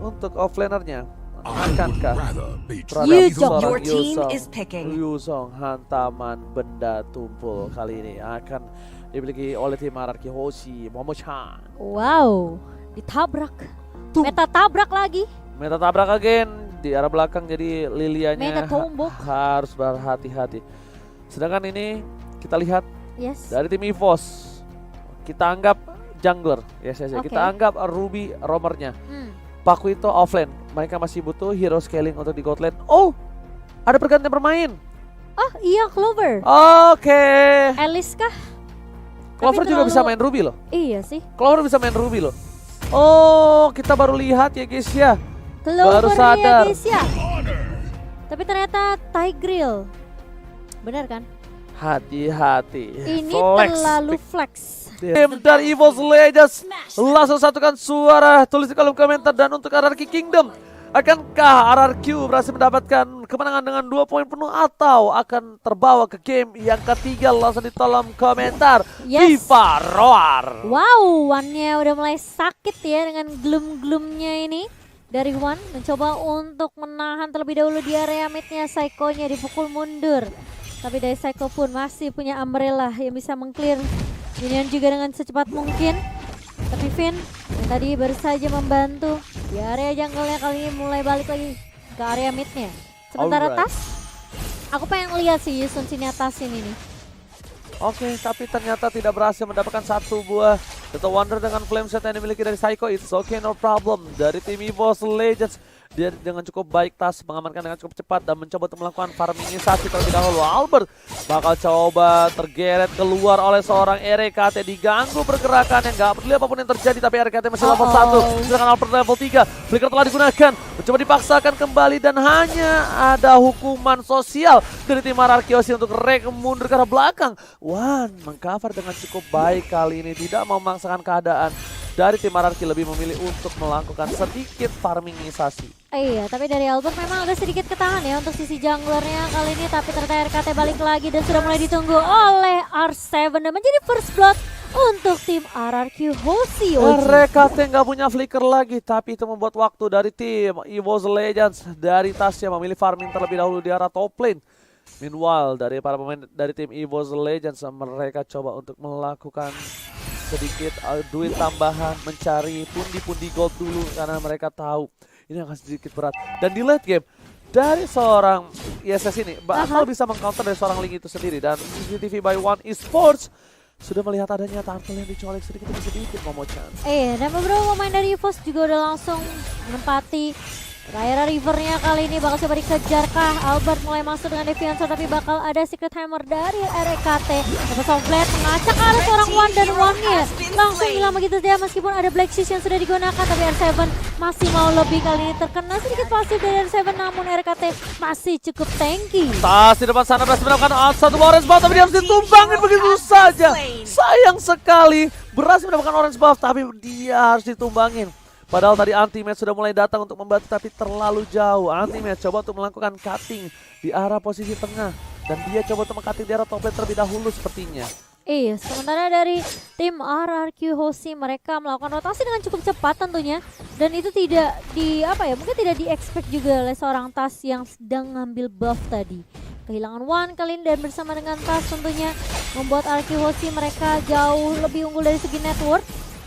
Untuk offlanernya akankah Your team is picking. Yuzong hantaman benda tumpul kali ini akan dimiliki oleh tim Ararki Hoshi Momo-chan. Wow, ditabrak. Meta tabrak lagi. Meta tabrak again di arah belakang, jadi Lilianya Meta tombok. harus berhati-hati. Sedangkan ini kita lihat Yes. dari tim EVOS, kita anggap jungler, yes. Oke. Kita anggap Ruby roamernya. Hmm. Paku itu offlane, mereka masih butuh hero scaling untuk di god lane. Oh, ada pergantian bermain. Oh iya, Clover. Oke. Alice kah? Clover Tapi juga bisa terlalu- main Ruby loh. Iya sih. Clover bisa main Ruby loh. Oh, kita baru lihat ya guys ya. Baru Clover sadar. ya guys ya. Tapi ternyata Tigreal. Benar kan? Hati-hati. Ini Flex. terlalu flex. Tim dari EVOS Legends langsung satukan suara, tulis di kolom komentar. Dan untuk RRQ Kingdom, akankah RRQ berhasil mendapatkan kemenangan dengan 2 poin penuh atau akan terbawa ke game yang ketiga? Langsung di kolom komentar. Yes. Viva Roar. Wow, One-nya udah mulai sakit ya dengan gloom-gloomnya ini. Dari One mencoba untuk menahan terlebih dahulu di area midnya. Psycho-nya dipukul mundur. Tapi dari Psycho pun masih punya Umbrella yang bisa meng-clear minion juga dengan secepat mungkin. Tapi Finn yang tadi baru saja membantu di area jungle-nya kali ini mulai balik lagi ke area midnya. Sementara Alright. Tas, aku pengen lihat sih Yusun sini atasin ini. Oke, tapi ternyata tidak berhasil mendapatkan satu buah Data Wonder dengan flame set yang dimiliki dari Psycho. It's okay, no problem. Dari tim EVOS Legends, dia dengan cukup baik Tas mengamankan dengan cukup cepat dan mencoba untuk melakukan farmingisasi terlebih dahulu. Albert bakal coba tergeret keluar oleh seorang RKT, diganggu pergerakannya, nggak peduli apapun yang terjadi. Tapi RKT masih level 1, sedangkan Albert level 3. Flicker telah digunakan, mencoba dipaksakan kembali dan hanya ada hukuman sosial dari tim RRQ Hoshi untuk rek mundur ke arah belakang. One mengcover dengan cukup baik kali ini, tidak mau memaksakan keadaan. Dari tim RRQ lebih memilih untuk melakukan sedikit farmingisasi. Iya, tapi dari Albert memang agak sedikit ketahan ya untuk sisi junglernya kali ini. Tapi ternyata RKT balik lagi dan sudah mulai ditunggu oleh R7 dan menjadi first blood untuk tim RRQ Hoshi. RKT nggak punya flicker lagi, tapi itu membuat waktu dari tim EVOS Legends. Dari Tasya memilih farming terlebih dahulu di arah top lane. Meanwhile, dari para pemain dari tim EVOS Legends, mereka coba untuk melakukan sedikit duit tambahan, mencari pundi-pundi gold dulu karena mereka tahu ini akan sedikit berat. Dan di late game dari seorang ISS ini bakal bisa mengcounter dari seorang Link itu sendiri. Dan CCTV by One Esports sudah melihat adanya turtle yang dicolek sedikit demi sedikit, Momo-chan. Dan beberapa pemain dari EVOS juga udah langsung menempati area rivernya kali ini. Bakal coba dikejarkah? Albert mulai masuk dengan Deviancer, tapi bakal ada Secret Hammer dari RKT. Dapat softblade mengacak ada seorang One dan One-nya langsung hilang begitu saja meskipun ada Black Shoes yang sudah digunakan. Tapi R7 masih mau lebih, kali ini terkena sedikit pasif dari R7, namun RKT masih cukup tanky. Tas di depan sana berhasil mendapatkan satu orange buff, tapi dia harus ditumbangin begitu saja. Sayang sekali, berhasil mendapatkan orange buff tapi dia harus ditumbangin. Padahal tadi Anti-Match sudah mulai datang untuk membantu, tapi terlalu jauh. Anti-Match coba untuk melakukan cutting di arah posisi tengah. Dan dia coba untuk meng-cutting di arah top lane terlebih dahulu sepertinya. Iya, sementara dari tim RRQ Hoshi mereka melakukan rotasi dengan cukup cepat tentunya. Dan itu tidak mungkin tidak di-expect juga oleh seorang Tas yang sedang ngambil buff tadi. Kehilangan One kali ini dan bersama dengan Tas tentunya membuat RRQ Hoshi mereka jauh lebih unggul dari segi network.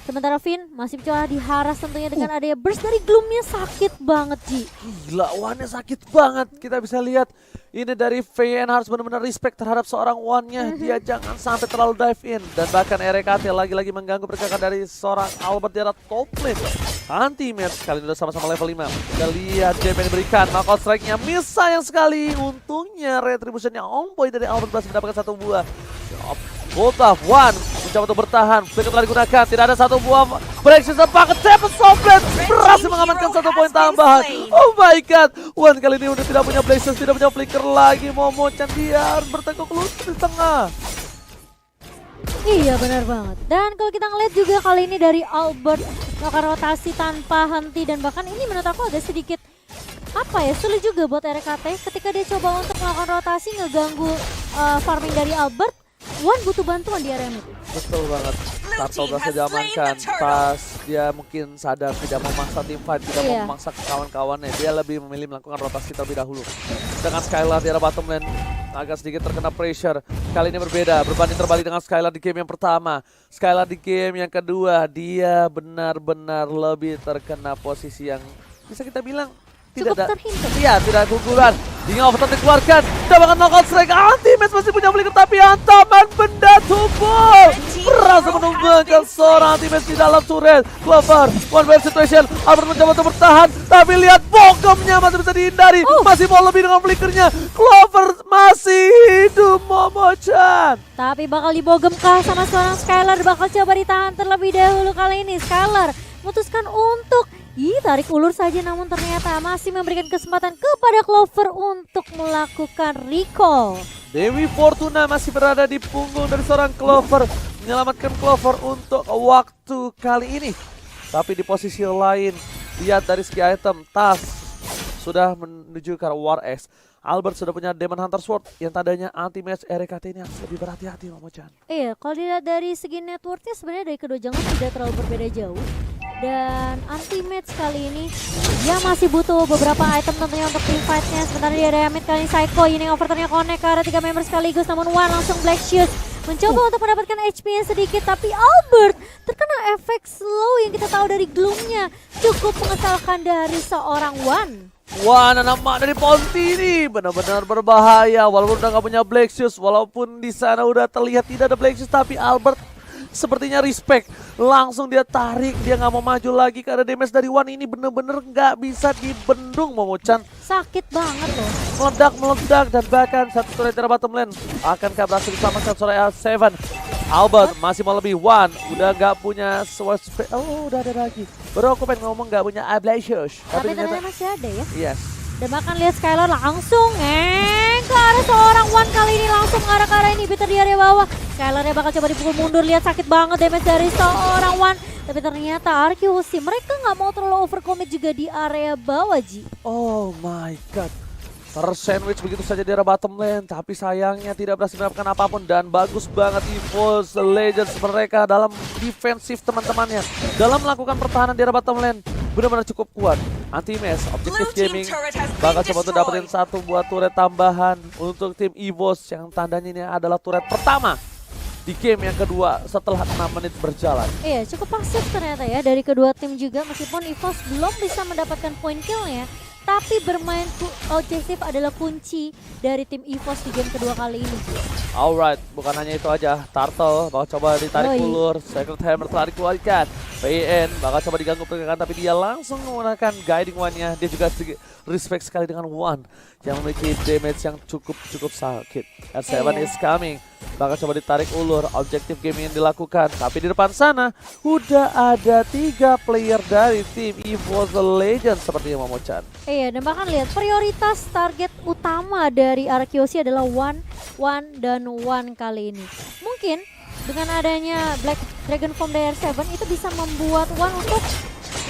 Sementara Finn masih mencoba diharas tentunya dengan adanya burst dari gloomnya. Sakit banget Ji. Gila, One-nya sakit banget. Kita bisa lihat ini dari VN harus benar-benar respect terhadap seorang One-nya. Dia jangan sampai terlalu dive in. Dan bahkan RKT lagi-lagi mengganggu pergerakan dari seorang Albert di arah top lane. Anti-match kali ini udah sama-sama level 5. Kita lihat JP yang diberikan. Knockout strike-nya miss sayang sekali. Untungnya retribution-nya on point dari Albert berhasil mendapatkan satu buah. Volta One mencoba untuk bertahan. Flicker telah digunakan. Tidak ada satu buah breaking sepak. Kecepat Softblade berhasil mengamankan satu poin tambahan. Oh my god, One kali ini udah tidak punya Blazers, tidak punya flicker lagi. Momo-chan dia harus bertekuk lutut di tengah. Iya benar banget. Dan kalau kita ngeliat juga kali ini dari Albert melakukan rotasi tanpa henti. Dan bahkan ini menurut aku agak sedikit sulit juga buat RKT ketika dia coba untuk melakukan rotasi ngeganggu farming dari Albert. One butuh bantuan di area mid. Betul banget. Tarto berhasil diamankan. Pas dia mungkin sadar tidak memaksa tim fight, tidak mau memaksa kawan-kawannya. Dia lebih memilih melakukan rotasi terlebih dahulu. Dengan Skylar di arah bottom lane agak sedikit terkena pressure. Kali ini berbeda, berbanding terbalik dengan Skylar di game yang pertama. Skylar di game yang kedua, dia benar-benar lebih terkena posisi yang bisa kita bilang tidak ada, iya tidak keunggulan. Hingga overtime dikeluarkan, dapat knockout strike. Anti-match masih punya flicker tapi hantaman benda tubuh berhasil menumbangkan seorang anti-match di dalam turret. Clover, one way situation, Albert mencoba untuk bertahan, tapi lihat bokomnya masih bisa dihindari. Masih mau lebih dengan flickernya. Clover masih hidup, Momo-chan. Tapi bakal dibogem kah sama seorang Skylar, bakal coba ditahan terlebih dahulu kali ini. Skylar memutuskan untuk tarik ulur saja, namun ternyata masih memberikan kesempatan kepada Clover untuk melakukan recall. Dewi Fortuna masih berada di punggung dari seorang Clover, menyelamatkan Clover untuk waktu kali ini. Tapi di posisi lain, lihat dari segi item, Tas sudah menuju ke War X. Albert sudah punya Demon Hunter Sword yang tandanya anti-match RKT ini harus lebih berhati-hati, Momo-chan. Iya, kalau dilihat dari segi networknya sebenarnya dari kedua jungle tidak terlalu berbeda jauh. Dan anti-match kali ini dia masih butuh beberapa item tentunya untuk team fight-nya. Sementara dia ada mid kali ini Psycho, ini overturn-nya connect ke arah 3 member sekaligus. Namun Wan langsung Black Shield mencoba untuk mendapatkan HP-nya sedikit, tapi Albert terkena efek slow yang kita tahu dari Gloom-nya. Cukup mengesalkan dari seorang Wan. Wah, nama dari Ponti ini benar-benar berbahaya. Walaupun udah gak punya Black Shoes, walaupun di sana udah terlihat tidak ada Black Shoes, tapi Albert sepertinya respect. Langsung dia tarik, dia nggak mau maju lagi karena damage dari Wan ini bener-bener nggak bisa dibendung, Momo-chan. Sakit banget loh. Meledak dan bahkan satu turret dari bottom lane akankah berhasil diselamatkan oleh L7. Albert masih mau lebih. Wan udah nggak punya sword spray. Oh, udah ada lagi. Baru aku pengen ngomong nggak punya Ablasius. Tapi ternyata masih ada ya. Yes. Dan bahkan lihat Skylar langsung ke arah seorang Wan kali ini, langsung ke arah inhibitor di area bawah. Skylarnya bakal coba dipukul mundur, lihat sakit banget damage dari seorang Wan. Tapi ternyata Arkeosi mereka nggak mau terlalu overcommit juga di area bawah, Ji. Oh my god. Tersandwich begitu saja di arah bottom lane, tapi sayangnya tidak berhasil mendapatkan apapun. Dan bagus banget EVOS Legends mereka dalam defensif teman-temannya, dalam melakukan pertahanan di arah bottom lane. Benar-benar cukup kuat. Anti-match, Objective Gaming bakal coba untuk dapetin satu buah turret tambahan untuk tim EVOS yang tandanya ini adalah turret pertama di game yang kedua setelah 6 menit berjalan. Iya, cukup pasif ternyata ya dari kedua tim juga, meskipun EVOS belum bisa mendapatkan point kill-nya. Tapi bermain objektif adalah kunci dari tim EVOS di game kedua kali ini. Alright, bukan hanya itu aja. Turtle bakal coba ditarik ulur, Sacred Hammer telah dikeluarkan. PN bakal coba diganggu pergerakan, tapi dia langsung menggunakan Guiding One-nya. Dia juga sedikit respect sekali dengan One yang memiliki damage yang cukup sakit. R7 is coming. Bakal coba ditarik ulur, objektif game yang dilakukan. Tapi di depan sana udah ada 3 player dari tim EVOS Legends seperti yang Momo-chan. Iya, dan bahkan lihat prioritas target utama dari Arkeosi adalah One dan One kali ini. Mungkin dengan adanya Black Dragon Form dari R7 itu bisa membuat One untuk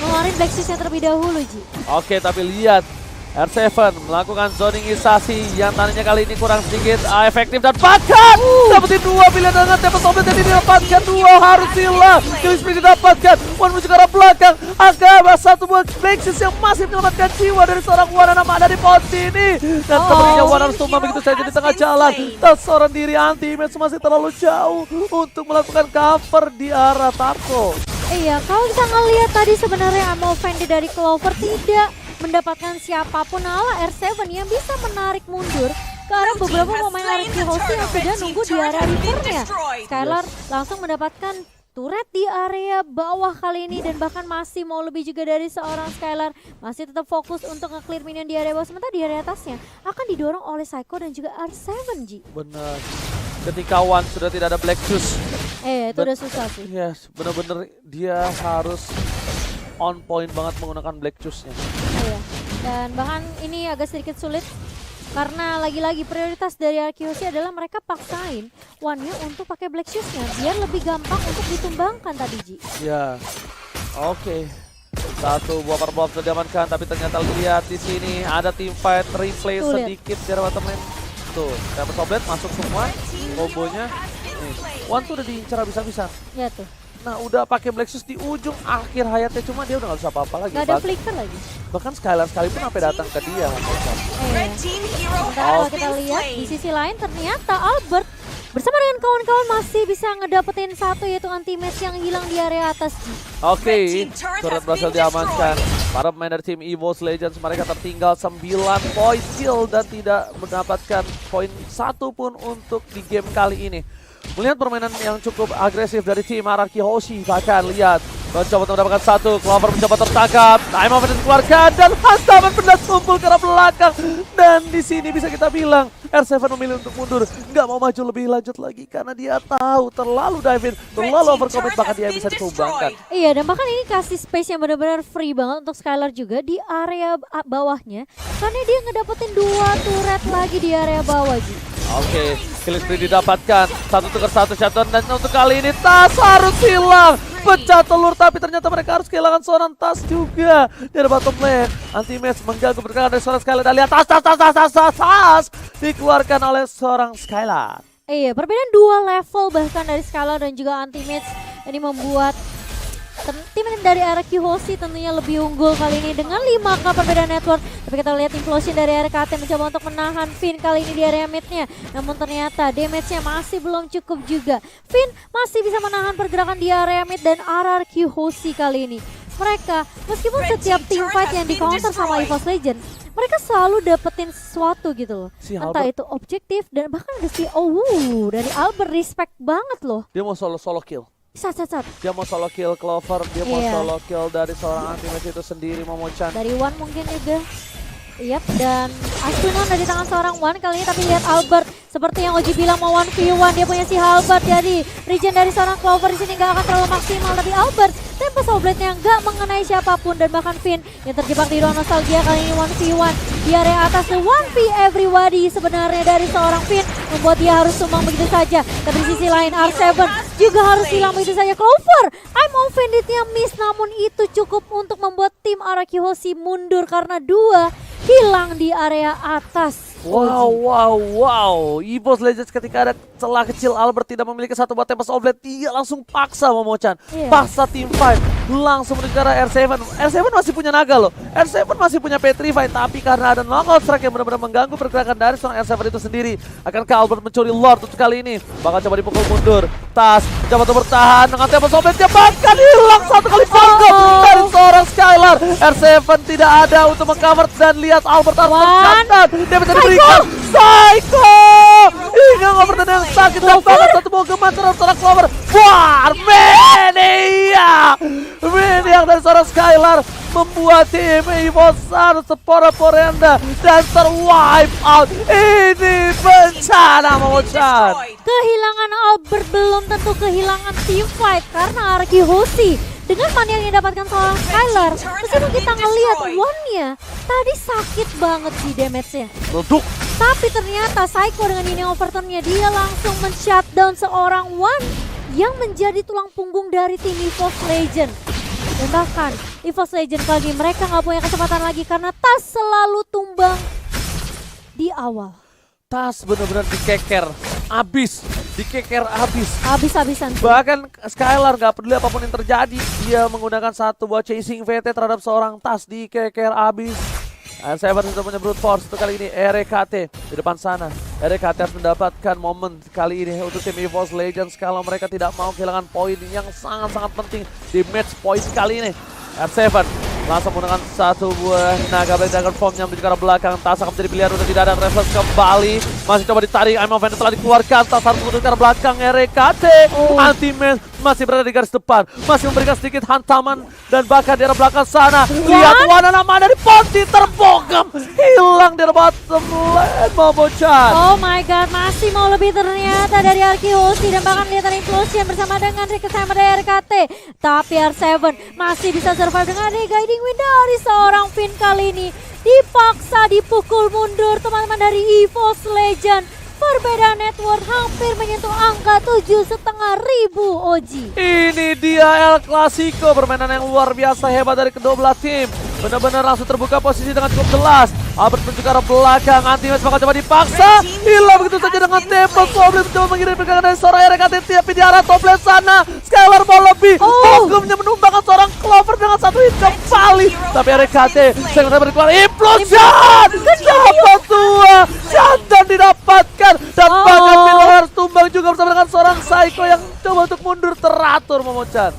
ngeluarin Black Shoes-nya terlebih dahulu, Ji. Oke, tapi lihat R7 melakukan zoningisasi yang tadinya kali ini kurang sedikit efektif dan bahkan dapetin 2 pilihan dengan Tempest Oblate yang didapatkan 2 harus hilang. Kill spree didapatkan, One menuju ke arah belakang. Agak satu buat Black Shoes yang masih menyelamatkan jiwa dari seorang Wan nama dari Ponti ini. Dan sepertinya Wan harus tumbang begitu saja di tengah jalan. Dan seorang diri anti-match masih terlalu jauh untuk melakukan cover di arah Tarko. Iya, kalau kita ngelihat tadi sebenarnya Ammo Fendi dari Clover tidak mendapatkan siapapun ala R7 yang bisa menarik mundur ke arah beberapa pemain Arkeosi yang sudah nunggu di area rivernya. Skylar langsung mendapatkan turret di area bawah kali ini dan bahkan masih mau lebih juga dari seorang Skylar. Masih tetap fokus untuk nge-clear minion di area bawah, sementara di area atasnya akan didorong oleh Psycho dan juga R7, Ji. Benar. Ketika One sudah tidak ada Black Shoes. Itu udah susah sih. Yes, benar-benar dia harus on point banget menggunakan Black Shoes-nya. Iya. Dan bahkan ini agak sedikit sulit karena lagi-lagi prioritas dari Arkeosi adalah mereka paksain One-nya untuk pakai Black Shoes-nya biar lebih gampang untuk ditumbangkan tadi, Ji. Ya. Oke. Satu buah purple sudah diamankan, tapi ternyata lihat di sini ada team fight replay sedikit dari bottom lane. Tuh, Tempest Oblate masuk semua kombonya. Nih, One tuh udah diincar habis-habisan. Ya tuh. Nah udah pakai Black Shoes di ujung akhir hayatnya, cuma dia udah gak bisa apa-apa lagi. Gak ada flicker lagi. Bahkan Skylar sekalipun sampai datang ke dia. Red team hero Sementara kalau has kita been lihat di slain. sisi lain ternyata Albert bersama dengan kawan-kawan masih bisa ngedapetin satu, yaitu anti-match yang hilang di area atas. Oke, turret berhasil diamankan. Para pemain dari tim EVOS Legends mereka tertinggal 9 poin kill dan tidak mendapatkan poin satu pun untuk di game kali ini. Melihat permainan yang cukup agresif dari tim RRQ Hoshi, bahkan lihat mencoba untuk mendapatkan satu, Clover mencoba tertangkap, time of dikeluarkan dan hantaman benda tumpul ke arah belakang. Dan di sini bisa kita bilang R7 memilih untuk mundur, nggak mau maju lebih lanjut lagi karena dia tahu terlalu dive in, terlalu overcommit, bahkan dia bisa ditumbangkan. Iya, dan bahkan ini kasih space yang benar-benar free banget untuk Skylar juga di area bawahnya, karena dia ngedapetin 2 turret lagi di area bawah, Ji. Oke, kill spree didapatkan. 1 tukar 1 shutdown dan untuk kali ini Tas harus hilang. Pecah telur, tapi ternyata mereka harus kehilangan seorang Tas juga. Dari bottom lane, anti-match mengganggu pergerakan dari seorang Skylar. Dan lihat Tas dikeluarkan oleh seorang Skylar. Iya, perbedaan 2 level bahkan dari Skylar dan juga anti-match. Ini membuat tim dari RRQ Hoshi tentunya lebih unggul kali ini dengan 5k perbedaan network. Tapi kita lihat implosion dari RKT mencoba untuk menahan Finn kali ini di area mid-nya. Namun ternyata damage-nya masih belum cukup juga. Finn masih bisa menahan pergerakan di area mid dan RRQ Hoshi kali ini. Mereka, meskipun setiap team fight yang di counter sama EVOS Legends, mereka selalu dapetin sesuatu gitu loh. Si Entah Albert. itu objektif dan bahkan ada si dari Albert, respect banget loh. Dia mau solo kill. Sat. Dia mau solo kill Clover, dia mau Iya. solo kill dari seorang anti-match itu sendiri, Momo-chan. Dari Wan mungkin juga. Yap, dan Asuna ada di tangan seorang Wan kali ini, tapi lihat Albert seperti yang Oji bilang mau 1v1, dia punya si Halberd, jadi regen dari seorang Clover di sini nggak akan terlalu maksimal, tapi Albert Tempest Blade-nya nggak mengenai siapapun dan bahkan Finn yang terjebak di ruang nostalgia kali ini 1v1 di area atas, the 1v everybody sebenarnya dari seorang Finn membuat dia harus tumbang begitu saja. Tapi di sisi lain R7 juga harus hilang begitu saja. Clover, I'm offended-nya miss, namun itu cukup untuk membuat tim RRQ Hoshi mundur karena 2 hilang di area atas. Wow. EVOS Legends ketika ada celah kecil, Albert tidak memiliki satu buat Tempest of Blade, dia langsung paksa Momo-chan. Iya. Paksa team fight, langsung menuju ke arah R7. R7 masih punya naga loh. R7 masih punya Petrify, tapi karena ada knockout strike yang benar-benar mengganggu pergerakan dari seorang R7 itu sendiri. Akankah Albert mencuri Lord untuk kali ini? Bakal coba dipukul mundur. Tas mencoba untuk bertahan dengan Tempest of Blade, dia bahkan hilang satu kali panggung dari seorang Skylar. R7 tidak ada untuk mengcover dan lihat Albert harus mencatat. Dia bisa diberikan Psycho hingga ngobrol yang sakit dan banget satu mau geman seorang Clover. Wah, Maniac dari seorang Skylar membuat tim EVOS harus sepora-porenda dan terwipe out. Ini bencana, Momo-chan. Kehilangan Albert belum tentu kehilangan team fight karena RRQ Hoshi dengan mana yang didapatkan seorang Skylar. Meskipun kita ngelihat one-nya tadi sakit banget di damage-nya, Duduk. tapi ternyata Psycho dengan ini overturn-nya dia langsung men-shutdown seorang One yang menjadi tulang punggung dari tim EVOS Legend. Dan bahkan EVOS Legend kali ini mereka nggak punya kecepatan lagi karena Tas selalu tumbang di awal. Tas benar-benar dikeker abis. Habis-habisan. Bahkan Skylar nggak peduli apapun yang terjadi, dia menggunakan satu buat chasing VT terhadap seorang Tas, dikeker abis. R7 sudah punya brute force untuk kali ini. RKT di depan sana. RKT harus mendapatkan momen kali ini untuk tim EVOS Legends kalau mereka tidak mau kehilangan poin yang sangat-sangat penting di match point kali ini. R7 langsung menggunakan satu buah naga blade dagger formnya menuju ke arah belakang. Tas akan menjadi pilihan untuk tidak ada refleks kembali. Masih coba ditarik, I'm Offender telah dikeluarkan. Tas harus menuju ke arah belakang. RKT anti-match masih berada di garis depan, masih memberikan sedikit hantaman dan bahkan di arah belakang sana. Lihat Wana nama dari Ponti terbogam, hilang di bottom lane, Momo-chan. Oh my god, masih mau lebih ternyata dari RRQ Hoshi dan bahkan lihat ada implosion bersama dengan Rikesama dari RKT. Tapi R7 masih bisa survive dengan guiding wind dari seorang Finn kali ini. Dipaksa dipukul mundur teman-teman dari EVOS Legend. Perbedaan network hampir menyentuh angka 7.500 Oji. Ini dia El Clasico, permainan yang luar biasa hebat dari kedua belah tim. benar-benar langsung terbuka posisi dengan cukup jelas. Albert menuju ke arah belakang, Antimes bakal coba dipaksa. Hilang begitu saja dengan tempo. Goblin mencoba mengirim pergerakan dari seorang RKT, tapi di arah top lane sana. Skylar mau lebih. Ogumnya menumbangkan seorang Clover dengan satu hit kembali. Tapi RKT segera berkeluar implosion. Dapat dua. Jantan didapatkan. Dan bahkan Miller harus tumbang juga bersama dengan seorang Psycho yang coba untuk mundur teratur, Momochan.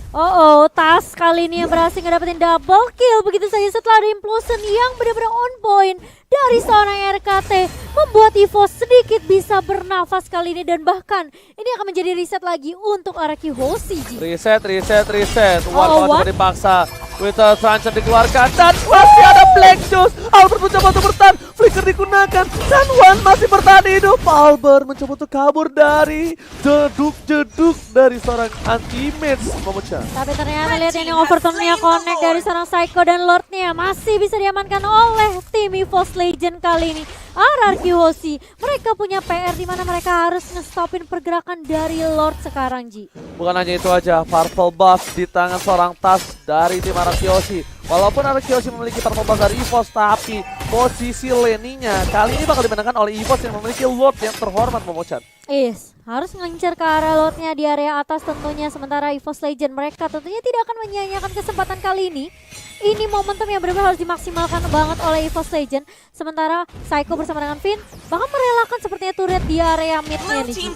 Tas kali ini yang berhasil ngedapetin double kill begitu saja setelah ada implosion yang benar-benar on point dari seorang RKT, membuat EVOS sedikit bisa bernafas kali ini, dan bahkan ini akan menjadi reset lagi untuk Araki Hoshi. Reset. One coba dipaksa. Winter Truncheon dikeluarkan dan masih ada Black Juice. Albert mencoba untuk bertahan, flicker digunakan dan One masih bertahan hidup. Albert mencoba untuk kabur dari jeduk-jeduk dari seorang anti-mage, Momochan. Tapi ternyata lihat ini overturn-nya connect dari seorang Psycho, dan Lord-nya masih bisa diamankan oleh tim EVOS Legend kali ini. RRQ Hoshi, mereka punya PR di mana mereka harus ngestopin pergerakan dari Lord sekarang, Ji. Bukan hanya itu aja, purple buff di tangan seorang Tas dari tim RRQ Hoshi. Walaupun RRQ Hoshi memiliki purple buff dari EVOS, tapi posisi lane-nya kali ini bakal dimenangkan oleh EVOS yang memiliki Lord yang terhormat, Momochan. Harus ngelincar ke arah Lord-nya di area atas tentunya, sementara EVOS Legend mereka tentunya tidak akan menyia-nyiakan kesempatan kali ini. Ini momentum yang benar-benar harus dimaksimalkan banget oleh EVOS Legend. Sementara Psycho bersama dengan Finn bahkan merelakan sepertinya turret di area mid-nya nih.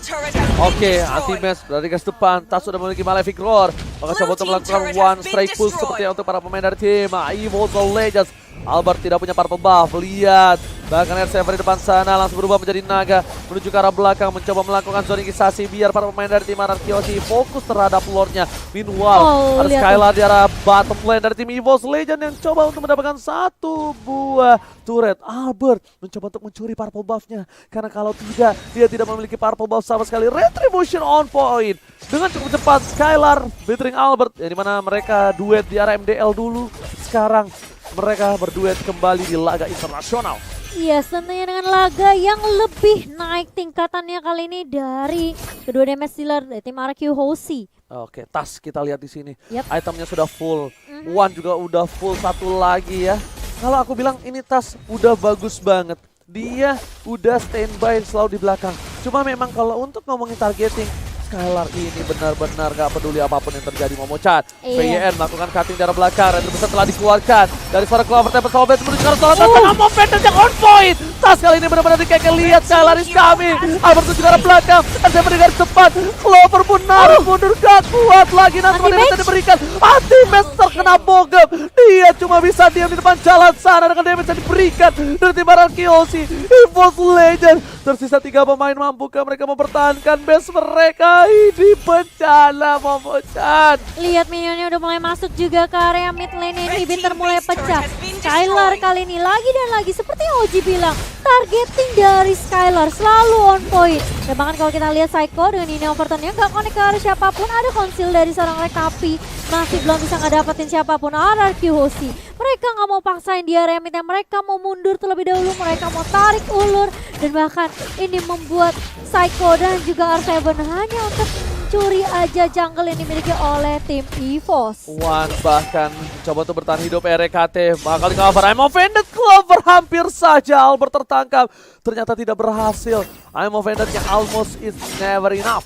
Oke, anti-match berarti ke depan. Tas sudah memiliki Malefic Roar. Maka coba untuk melakukan one strike push sepertinya untuk para pemain dari tim EVOS Legends. Albert tidak punya purple buff, lihat. Bahkan R7 di depan sana langsung berubah menjadi naga. Menuju ke arah belakang, mencoba melakukan zoningisasi biar para pemain dari tim RRQ Hoshi fokus terhadap lordnya. Meanwhile, ada Skylar di arah bottom lane dari tim EVOS Legend yang coba untuk mendapatkan satu buah turret. Albert mencoba untuk mencuri purple buffnya, karena kalau tidak, dia tidak memiliki purple buff sama sekali. Retribution on point. Dengan cukup cepat, Skylar bettering Albert, yang dimana mereka duet di arah MDL dulu. Sekarang mereka berduet kembali di laga internasional. Tentunya dengan laga yang lebih naik tingkatannya kali ini dari kedua damage dealer dari tim RRQ Hoshi. Oke, Tas kita lihat di sini. Yep. Itemnya sudah full. One juga udah full, satu lagi ya. Kalau aku bilang ini Tas udah bagus banget. Dia udah standby selalu di belakang. Cuma memang kalau untuk ngomongin targeting, Skylar ini benar-benar gak peduli apapun yang terjadi, Momochan. VYN melakukan cutting dari belakang, Red besar telah dikeluarkan dari suara Clover, tempat Sobet menuju ke arah seorang Tas tengah Momentum yang on point. Tas kali ini benar-benar dikekeh, lihat Skylar is coming. Albert menuju ke arah belakang, saya mendengar cepat. Clover pun narik mundur, gak kuat lagi. Nanti damage diberikan, anti-match terkena bogem. Dia cuma bisa diam di depan jalan sana dengan damage yang diberikan dari tim RRQ Hoshi. EVOS Legend, tersisa 3 pemain, mampukah mereka mempertahankan base mereka? Ini bencana, Momochan. Lihat minionnya udah mulai masuk juga ke area mid lane, inhibitor mulai pecah. Skylar kali ini lagi dan lagi seperti yang Oji bilang, targeting dari Skylar selalu on point. Dan bahkan kalau kita lihat Psycho dengan ini overturn-nya gak connect ke arah siapapun, ada konsil dari seorang Rekapi, masih belum bisa ngedapetin siapapun. RRQ Hoshi, mereka gak mau paksain di area mid, mereka mau mundur terlebih dahulu, mereka mau tarik ulur, dan bahkan ini membuat Psycho dan juga R7 hanya untuk mencuri aja jungle yang dimiliki oleh tim EVOS. One bahkan coba untuk bertahan hidup RKT, bakal di cover. I'm offended, Clover hampir saja Albert tertangkap, ternyata tidak berhasil. I'm offended yang almost is never enough.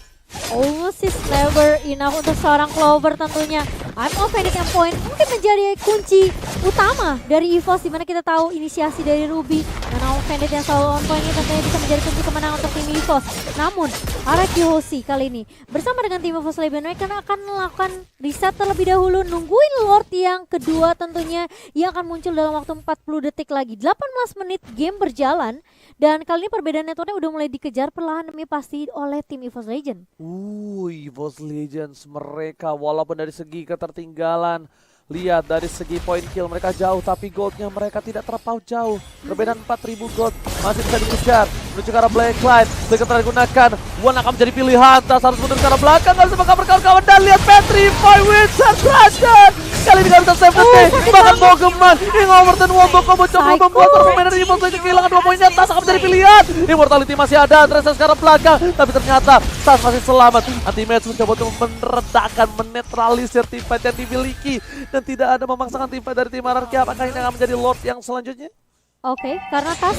Almost is never enough untuk seorang Clover tentunya. I'm offended yang point mungkin menjadi kunci utama dari EVOS, dimana kita tahu inisiasi dari Ruby dan I'm offended yang selalu on point ini tentunya bisa menjadi kunci kemenangan untuk tim EVOS. Namun RRQ Hoshi kali ini bersama dengan tim EVOS Legend mereka akan melakukan reset terlebih dahulu, nungguin Lord yang kedua tentunya yang akan muncul dalam waktu 40 detik lagi. 18 menit game berjalan. Dan kali ini perbedaan networknya udah mulai dikejar perlahan demi pasti oleh tim EVOS Legend. EVOS Legends mereka walaupun dari segi ketertinggalan, lihat dari segi point kill mereka jauh, tapi goldnya mereka tidak terpaut jauh. Perbedaan 4000 gold masih bisa dikejar. Menuju ke arah Blacklight, Blacklight telah digunakan. One akan menjadi pilihan, Tas harus mundur ke arah belakang, gak bisa bakal berkawan-kawan. Dan lihat Petrify Wizard Dragon. Kali ini gak bisa save the day. sakit Bahkan banget. Bogeman yang over dan wombo combo coba Psycho. membuat para pemain dari EVOS Legends kehilangan 2 poinnya. Tas akan menjadi pilihan. Immortality masih ada, Andresa sekarang belakang. Tapi ternyata Tas masih selamat. Anti-match mencoba untuk meredakan, menetralisir teamfight yang dimiliki. Dan tidak ada memaksakan teamfight dari tim RRQ. Apakah ini akan menjadi Lord yang selanjutnya? Oke, karena Tas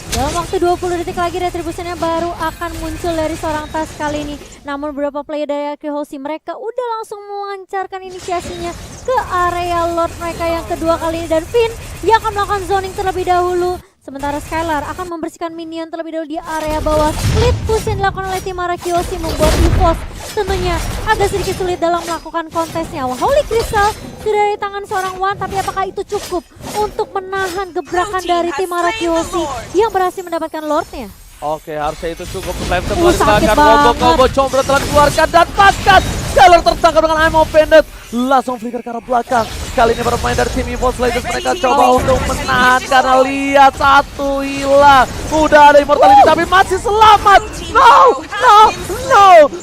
dalam waktu 20 detik lagi retribusinya baru akan muncul dari seorang Tas kali ini. Namun beberapa player dari RRQ Hoshi mereka udah langsung melancarkan inisiasinya ke area Lord mereka yang kedua kali ini. Dan Finn yang akan melakukan zoning terlebih dahulu. Sementara Skylar akan membersihkan minion terlebih dahulu di area bawah. Split push yang dilakukan oleh tim RRQ Hoshi membuat EVOS tentunya agak sedikit sulit dalam melakukan kontesnya. Wah, Holy Crystal sudah dari tangan seorang Wan, tapi apakah itu cukup untuk menahan gebrakan dari tim RRQ Hoshi yang berhasil mendapatkan Lordnya? Oke, harusnya itu cukup. Flame sakit digunakan, banget. combo combro telah dikeluarkan dan paskan. Skylar tertangkap dengan ammo pendek. Langsung flicker ke arah belakang. Kali ini bermain dari tim EVOS Legends. Mereka coba untuk menahan karena lihat satu hilang. Udah ada immortality tapi masih selamat. No.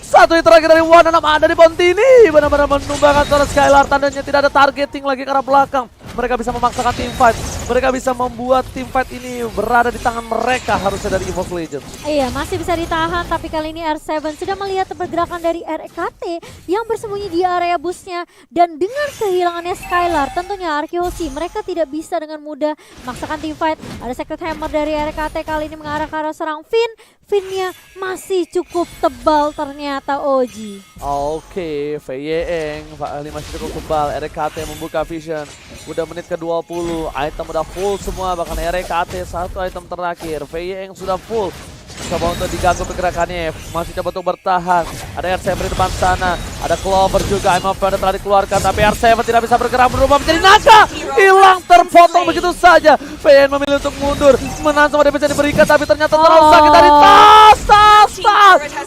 Satu hit terakhir dari One ada di Bontini. Benar-benar menumbangkan seorang Skylar. Tandanya tidak ada targeting lagi ke arah belakang. Mereka bisa memaksakan teamfight. Mereka bisa membuat teamfight ini berada di tangan mereka harusnya dari EVOS Legends. Iya, masih bisa ditahan, tapi kali ini R7 sudah melihat pergerakan dari RKT yang bersembunyi di area busnya. Dan dengan kehilangannya Skylar, tentunya RRQ Hoshi mereka tidak bisa dengan mudah memaksakan teamfight. Ada Secret Hammer dari RKT kali ini mengarah ke arah serang Finn. Finnnya masih cukup tebal ternyata Oji. Oke, Feyeng, masih cukup tebal. RKT membuka vision. Udah menit ke-20, item udah full semua. Bahkan RKT satu item terakhir. Feyeng sudah full. Coba untuk diganggu pergerakannya, masih coba untuk bertahan. Ada R7 di depan sana, ada Clover juga. Imam Founder telah dikeluarkan, tapi R7 tidak bisa bergerak, berubah menjadi naga. Hilang, terpotong begitu saja. VN memilih untuk mundur, menahan semua damage yang diberikan, tapi ternyata terlalu sakit dari Tas.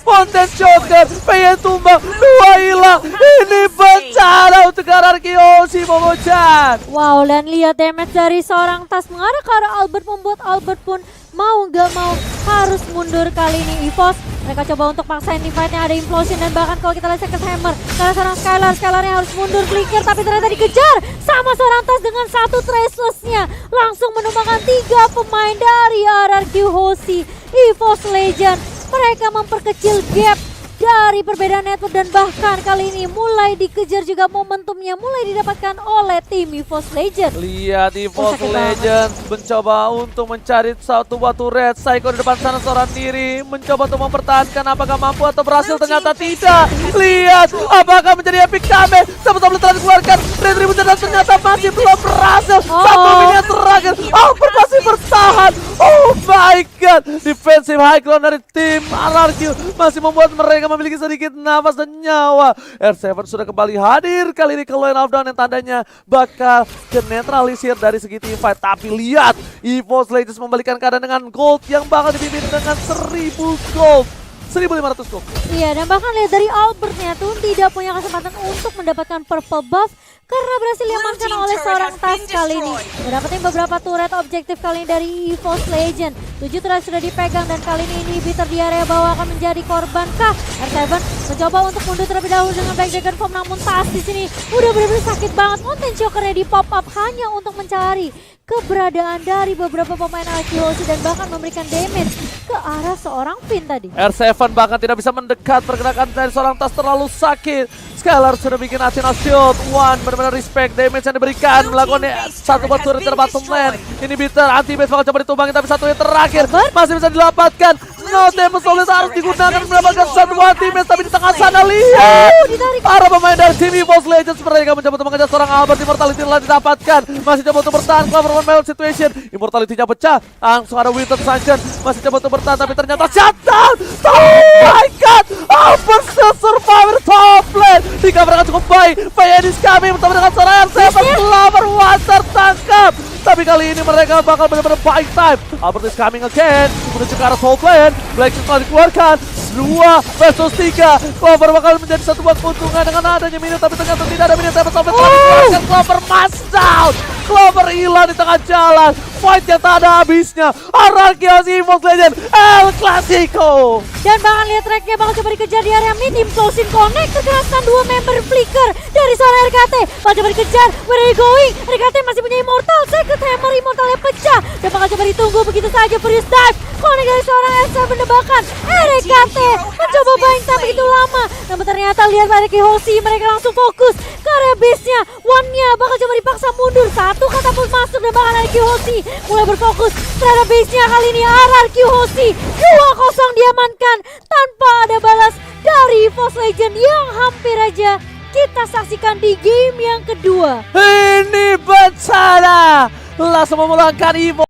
Fountain Joker, VN tumbang, 2 hilang. Ini bencana untuk RRQ Hoshi Momochan. Wow, dan lihat damage dari seorang Tas mengarah ke arah Albert membuat Albert pun mau gak mau harus mundur kali ini. EVOS mereka coba untuk paksain teamfightnya, ada implosion dan bahkan kalau kita lihat Secret Hammer karena seorang Skylarnya harus mundur flicker tapi ternyata dikejar sama seorang Tas dengan satu tracelessnya langsung menumbangkan 3 pemain dari RRQ Hoshi. EVOS Legend mereka memperkecil gap dari perbedaan network dan bahkan kali ini mulai dikejar juga momentumnya mulai didapatkan oleh tim EVOS Legends. Lihat EVOS sakit Legends mencoba untuk mencari satu batu red. Psycho di depan sana seorang diri mencoba untuk mempertahankan, apakah mampu atau berhasil? Ternyata tidak. Lihat apakah menjadi epic comeback. Sama-sama telah dikeluarkan retribution dan ternyata masih belum berhasil. Satu minion terakhir, Albert masih bertahan. Oh my god, defensive high ground dari tim RRQ masih membuat mereka memiliki sedikit nafas dan nyawa. R7 sudah kembali hadir kali ini ke line of down yang tandanya bakal kenetralisir dari segi teamfight. Tapi lihat, EVOS Legends membalikan keadaan dengan gold yang bakal dipimpin dengan 1000 gold. 1500 gold. Iya, dan bahkan lihat dari Albertnya tuh tidak punya kesempatan untuk mendapatkan purple buff karena berhasil diamankan oleh seorang Tas kali ini. Mendapatkan beberapa turret objektif kali ini dari EVOS Legend. 7 turret sudah dipegang dan kali ini inhibitor di area bawah akan menjadi korban kah? R7 mencoba untuk mundur terlebih dahulu dengan Black Dragon Form, namun Tas di sini udah benar-benar sakit banget. Mountain Chokernya di pop up hanya untuk mencari keberadaan dari beberapa pemain RRQ Hoshi dan bahkan memberikan damage ke arah seorang Finn tadi. R7 bahkan tidak bisa mendekat, pergerakan dari seorang Tas terlalu sakit. Skylar sudah bikin Athena shield. One benar-benar respect damage yang diberikan, melakukan satu buat turret dari bottom lane. Inhibitor anti-base bakal coba ditumbangin tapi satu yang terakhir masih bisa didapatkan. No damage solid harus digunakan mendapatkan satu anti-base tapi di tengah sana lihat para pemain dari tim EVOS Legends mereka mencoba untuk mengejar seorang Albert. Immortality telah didapatkan, masih coba untuk bertahan. Clover one male situation, Immortality-nya pecah, langsung ada Winter Sanction, masih coba untuk bertahan tapi ternyata shutdown. Oh my god, Albert still survivor top lane. Dikabarkan cukup baik, Fayen is coming bersama dengan seorang R7. Clover one tertangkap, tapi kali ini mereka bakal benar-benar buying time. Albert is coming again, menuju ke arah top lane. Black Shield telah dikeluarkan, 2 versus 3. Clover bakal menjadi satu buah keuntungan dengan adanya minion, tapi ternyata tidak ada minion. Tapi Clover telah dikeluarkan, Clover must down. Clover hilang di tengah jalan. Fight yang tak ada habisnya. RRQ EVOS Legend El Clasico. Dan bahkan lihat tracknya bakal coba dikejar di area mid. Implosion Connect terkena dua member Flicker dari seorang RKT. Bakal coba dikejar. Where are you going? RKT masih punya Immortal. Secret Hammer Immortalnya pecah. Dan bakal coba ditunggu begitu saja. Furious Dive. Connect dari seorang Elsa mendebakan. RKT mencoba bind tak begitu lama. Namun ternyata lihat pada Hoshi. Mereka langsung fokus ke area base-nya. One-nya bakal coba dipaksa mundur. Satu katapult masuk dan bahkan RRQ Hoshi mulai berfokus terhadap base-nya. Kali ini RRQ Hoshi 2-0 diamankan tanpa ada balas dari EVOS Legend yang hampir aja kita saksikan di game yang kedua. Ini bencana. Langsung memulangkan EVOS.